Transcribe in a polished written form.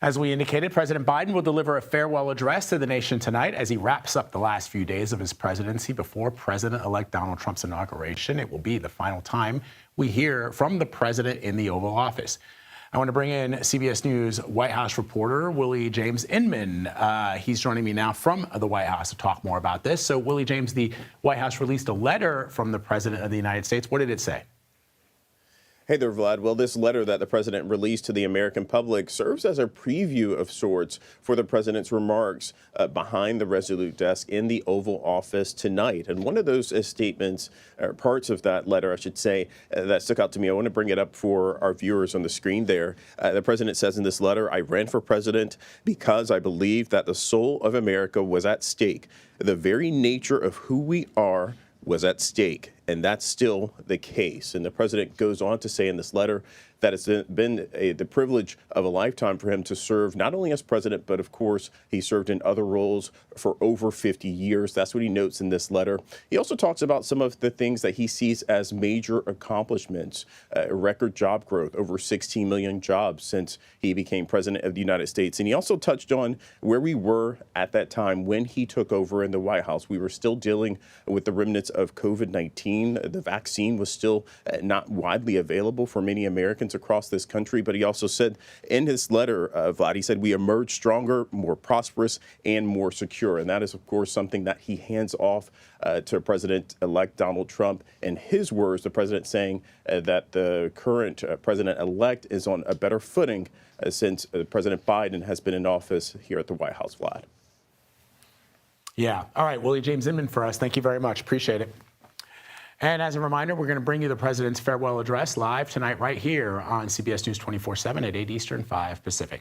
As we indicated, President Biden will deliver a farewell address to the nation tonight as he wraps up the last few days of his presidency before President-elect Donald Trump's inauguration. It will be the final time we hear from the president in the Oval Office. I want to bring in CBS News White House reporter Willie James Inman. He's joining me now from the White House to talk more about this. So, Willie James, the White House released a letter from the President of the United States. What did it say? Hey there, Vlad. Well, this letter that the president released to the American public serves as a preview of sorts for the president's remarks behind the Resolute desk in the Oval Office tonight. And one of those statements, or parts of that letter, I should say, that stuck out to me, I want to bring it up for our viewers on the screen there. The president says in this letter, "I ran for president because I believed that the soul of America was at stake. The very nature of who we are was at stake." And that's still the case. And the president goes on to say in this letter that it's been the privilege of a lifetime for him to serve not only as president, but of course, he served in other roles for over 50 years. That's what he notes in this letter. He also talks about some of the things that he sees as major accomplishments, record job growth, over 16 million jobs since he became president of the United States. And he also touched on where we were at that time when he took over in the White House. We were still dealing with the remnants of COVID-19. The vaccine was still not widely available for many Americans across this country. But he also said in his letter, Vlad, he said, "We emerged stronger, more prosperous, and more secure." And that is, of course, something that he hands off to President-elect Donald Trump. In his words, the president saying that the current president-elect is on a better footing since President Biden has been in office here at the White House, Vlad. Yeah. All right. Willie James Inman for us. Thank you very much. Appreciate it. And as a reminder, we're going to bring you the president's farewell address live tonight right here on CBS News 24/7 at 8 Eastern, 5 Pacific.